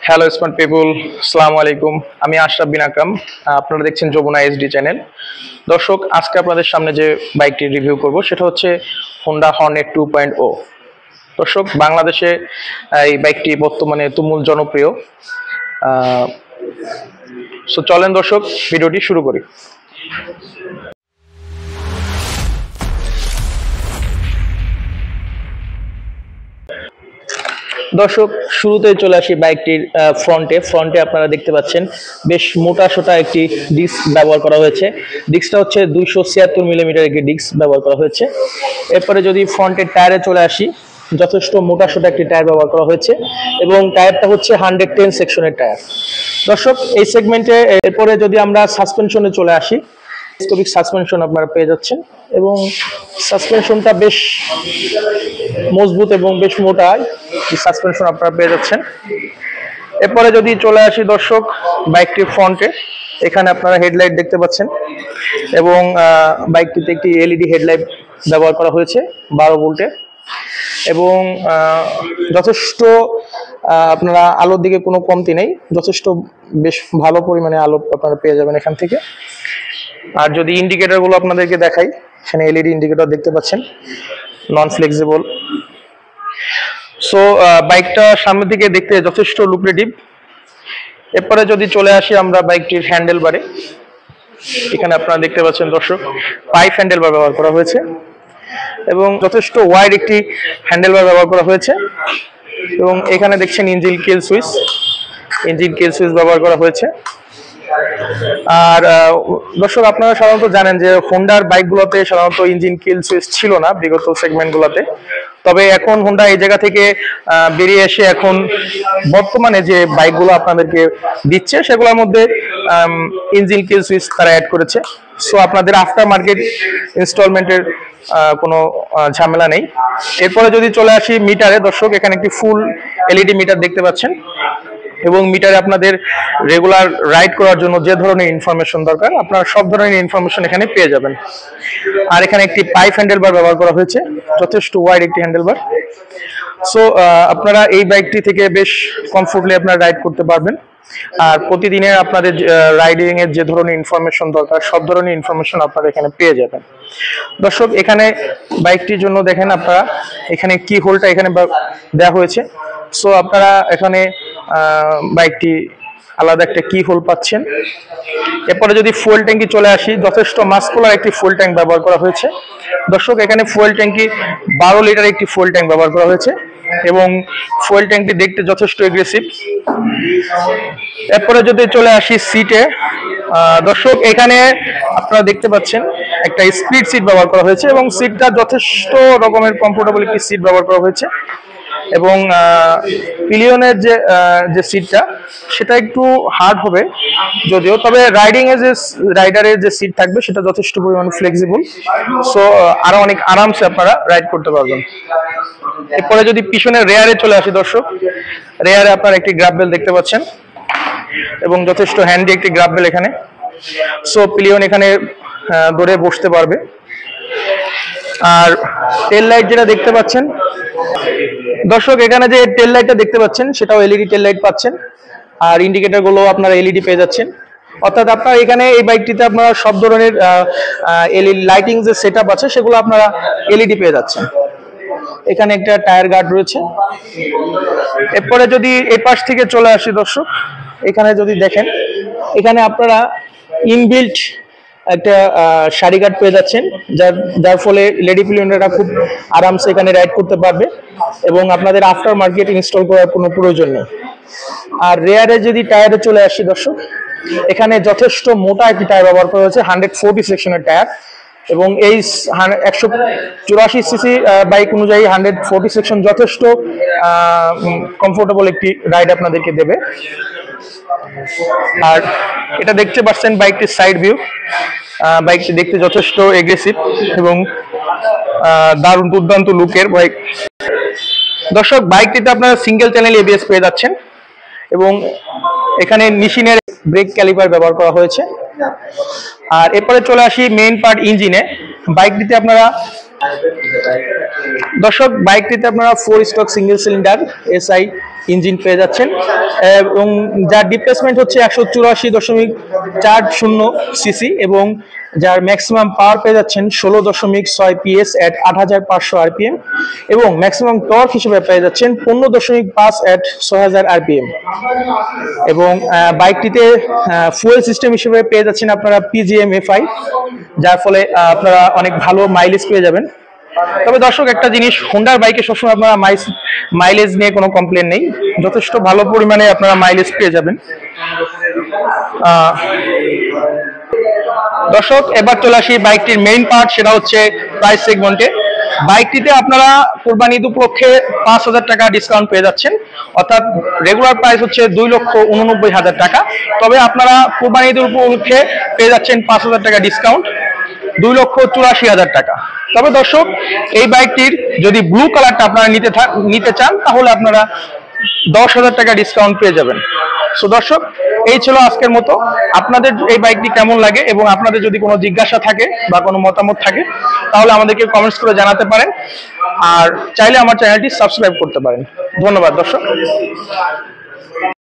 Hello smart পিপুল, আসসালামু আলাইকুম। আমি আশরাফ বিন আকরাম। আপনারা দেখছেন যমুনা এসডি চ্যানেল। দর্শক, আজকে আপনাদের সামনে যে বাইকটি রিভিউ করব সেটা হচ্ছে হোন্ডা হর্নেট 2.0। দর্শক, বাংলাদেশে এই বাইকটি বর্তমানে তুমুল জনপ্রিয়। সো চলেন দর্শক, ভিডিওটি শুরু করি। দর্শক, শুরুতে চলে আসি বাইকটির ফ্রন্টে আপনারা দেখতে পাচ্ছেন বেশ মোটা সোটা একটি ডিস্ক ব্যবহার করা হয়েছে। ডিস্কটা হচ্ছে 276 মিলিমিটার একটি ডিস্ক ব্যবহার করা হয়েছে। এরপরে যদি ফ্রন্টের টায়ারে চলে আসি, যথেষ্ট মোটা সোটা একটি টায়ার ব্যবহার করা হয়েছে এবং টায়ারটা হচ্ছে 110 সেকশনের টায়ার। দর্শক, এই সেগমেন্টে এরপরে যদি আমরা সাসপেনশনে চলে আসি, টেলিস্কোপিক সাসপেনশন আপনারা পেয়ে যাচ্ছেন এবং সাসপেনশনটা বেশ মজবুত এবং বেশ মোটা সাসপেনশন আপনারা পেয়ে যাচ্ছেন। এরপরে যদি চলে আসি দর্শক বাইকটির ফ্রন্টে, এখানে আপনারা হেডলাইট দেখতে পাচ্ছেন এবং বাইকটিতে একটি এলইডি হেডলাইট ব্যবহার করা হয়েছে 12 ভোল্টের এবং যথেষ্ট আপনারা আলোর দিকে কোনো কমতি নেই, যথেষ্ট বেশ ভালো পরিমাণে আলো আপনারা পেয়ে যাবেন এখান থেকে। আর যদি ইন্ডিকেটরগুলো আপনাদেরকে দেখাই, এখানে এলইডি ইন্ডিকেটর দেখতে পাচ্ছেন, নন ফ্লেক্সিবল। সো বাইকটা সামনের দিকে দেখতে যথেষ্ট লুক্রেটিভ। এরপরে যদি চলে আসি আমরা বাইকটির হ্যান্ডেল বারে, এখানে আপনারা দেখতে পাচ্ছেন দর্শক পাইপ হ্যান্ডেল বার ব্যবহার করা হয়েছে এবং যথেষ্ট ওয়াইড একটি হ্যান্ডেল বার ব্যবহার করা হয়েছে এবং এখানে দেখছেন ইঞ্জিন কিল সুইচ ব্যবহার করা হয়েছে। আর দর্শক, আপনারা সাধারণত জানেন যে হোন্ডার বাইকগুলোতে সাধারণত ইঞ্জিন কিল সুইচ ছিল না বিগত সেগমেন্টগুলোতে, তবে এখন হোন্ডা এই জায়গা থেকে বেরিয়ে এসে এখন বর্তমানে যে বাইকগুলো আপনাদেরকে দিচ্ছে সেগুলোর মধ্যে ইঞ্জিন কিল সুইচ তারা অ্যাড করেছে। সো আপনাদের আফটার মার্কেট ইনস্টলমেন্টের কোনো ঝামেলা নেই। এরপরে যদি চলে আসি মিটারে, দর্শক এখানে একটি ফুল এলইডি মিটার দেখতে পাচ্ছেন এবং মিটারে আপনাদের রেগুলার রাইড করার জন্য যে ধরনের ইনফরমেশন দরকার আপনারা সব ধরনের ইনফরমেশন এখানে পেয়ে যাবেন। আর এখানে একটি পাইপ হ্যান্ডেলবার ব্যবহার করা হয়েছে, যথেষ্ট ওয়াইড একটি হ্যান্ডেলবার। সো আপনারা এই বাইকটি থেকে বেশ কমফোর্টলি আপনারা রাইড করতে পারবেন। আর প্রতিদিনের আপনাদের রাইডিং এর যে ধরনের ইনফরমেশন দরকার সব ধরনের ইনফরমেশন আপনারা এখানে পেয়ে যাবেন। দর্শক, এখানে বাইকটির জন্য দেখেন আপনারা এখানে কি হোলটা এখানে দেওয়া হয়েছে। সো আপনারা এখানে বাইকটি আলাদা একটা কি হোল পাচ্ছেন। এরপরে যদি ফুয়েল ট্যাঙ্কি চলে আসি, যথেষ্ট মাস্কুলার একটি ফুয়েল ট্যাঙ্ক ব্যবহার করা হয়েছে। দর্শক, এখানে ফুয়েল ট্যাঙ্কি 12 লিটার একটি ফুয়েল ট্যাঙ্ক ব্যবহার করা হয়েছে এবং ফুয়েল ট্যাঙ্কটি দেখতে যথেষ্ট এগ্রেসিভ। এরপরে যদি চলে আসি সিটে, দর্শক এখানে আপনারা দেখতে পাচ্ছেন একটা স্প্লিট সিট ব্যবহার করা হয়েছে এবং সিটটা যথেষ্ট রকমের কমফোর্টেবল একটি সিট ব্যবহার করা হয়েছে এবং পিলিয়নের যে সিটটা সেটা একটু হার্ড হবে যদিও, তবে রাইডিং এ যে রাইডারের যে সিট থাকবে সেটা যথেষ্ট পরিমাণে ফ্লেক্সিবল। সো আরো অনেক আরামসে আপনারা রাইড করতে পারবেন। এরপরে যদি পিছনের রেয়ারে চলে আসি দর্শক, রেয়ারে আপনারা একটি গ্রাব বেল দেখতে পাচ্ছেন এবং যথেষ্ট হ্যান্ডি একটি গ্রাব বেল এখানে। সো পিলিয়ন এখানে ধরে বসতে পারবে। আর টেল লাইট যেটা দেখতে পাচ্ছেন দর্শক, এখানে যে টেল লাইটটা দেখতে পাচ্ছেন সেটাও এলইডি টেল লাইট পাচ্ছেন আর ইন্ডিকেটর গুলো আপনারা এলইডি পেয়ে যাচ্ছেন। অর্থাৎ আপনারা এখানে এই বাইকটিতে আপনারা সব ধরনের এলইডি লাইটিং যে সেটআপ আছে সেগুলো আপনারা এলইডি পেয়ে যাচ্ছেন। এখানে একটা টায়ার গার্ড রয়েছে। এরপরে যদি এই পাশ থেকে চলে আসি দর্শক, এখানে যদি দেখেন এখানে আপনারা ইনবিল্ট একটা সারি গার্ড পেয়ে যাচ্ছেন, যার ফলে লেডি পিলিয়নরা খুব আরামসে এখানে রাইড করতে পারবে এবং আপনাদের আফটার মার্কেট ইনস্টল করার কোনো প্রয়োজন নেই। আর রেয়ারে যদি টায়ারে চলে আসি দর্শক, এখানে যথেষ্ট মোটা একটি টায়ার ব্যবহার করা হয়েছে, 140 সেকশনের টায়ার এবং এই 184 সিসি বাইক অনুযায়ী 140 সেকশন যথেষ্ট কমফোর্টেবল একটি রাইড আপনাদেরকে দেবে। আর এটা দেখতে পাচ্ছেন বাইকটির সাইড ভিউ, বাইকটি দেখতে যথেষ্ট এগ্রেসিভ এবং দারুণ দুর্দান্ত লুকের বাইক। দর্শক, বাইকটিতে আপনারা সিঙ্গেল চ্যানেল এবিএস পেয়ে যাচ্ছেন এবং এখানে নিশিনের ব্রেক ক্যালিপার ব্যবহার করা হয়েছে। আর এরপরে চলে আসি মেইন পার্ট ইঞ্জিনে। বাইকটিতে আপনারা দর্শক, বাইকটিতে আপনারা 4 stock single cylinder SI engine পেয়ে যাচ্ছেন এবং যার ডিসপ্লেসমেন্ট হচ্ছে 184.40 সিসি এবং যার ম্যাক্সিমাম পাওয়ার পেয়ে যাচ্ছেন 16.6 PS এট 8500 আরপিএম এবং ম্যাক্সিমাম টর্ক হিসেবে পেয়ে যাচ্ছেন 15.5 এট 6000 আরপিএম এবং বাইকটিতে ফুয়েল সিস্টেম হিসেবে পেয়ে যাচ্ছেন আপনারা PGM-FI, যার ফলে আপনারা অনেক ভালো মাইলেজ পেয়ে যাবেন। তবে দর্শক, একটা জিনিস, হোন্ডার বাইকে সবসময় আপনারা মাইলেজ নিয়ে কোনো কমপ্লেন নেই, যথেষ্ট ভালো পরিমাণে আপনারা মাইলেজ পেয়ে যাবেন। দর্শক, এবার চলে আসি বাইকটির মেইন পার্ট, সেটা হচ্ছে প্রাইস সেগমেন্টে। বাইকটিতে আপনারা কোরবানি ঈদ উপলক্ষে 5000 টাকা ডিসকাউন্ট পেয়ে যাচ্ছেন, অর্থাৎ রেগুলার প্রাইস হচ্ছে 2,89,000 টাকা। তবে আপনারা কোরবানি ঈদ উপলক্ষে পেয়ে যাচ্ছেন 5000 টাকা ডিসকাউন্ট, 2,84,000 টাকা। তবে দর্শক, এই বাইকটির যদি ব্লু কালারটা আপনারা নিতে চান তাহলে আপনারা 10,000 টাকা ডিসকাউন্ট পেয়ে যাবেন। সো দর্শক, এই ছিল আজকের মতো। আপনাদের এই বাইকটি কেমন লাগে এবং আপনাদের যদি কোনো জিজ্ঞাসা থাকে বা কোনো মতামত থাকে তাহলে আমাদেরকে কমেন্টস করে জানাতে পারেন, আর চাইলে আমার চ্যানেলটি সাবস্ক্রাইব করতে পারেন। ধন্যবাদ দর্শক।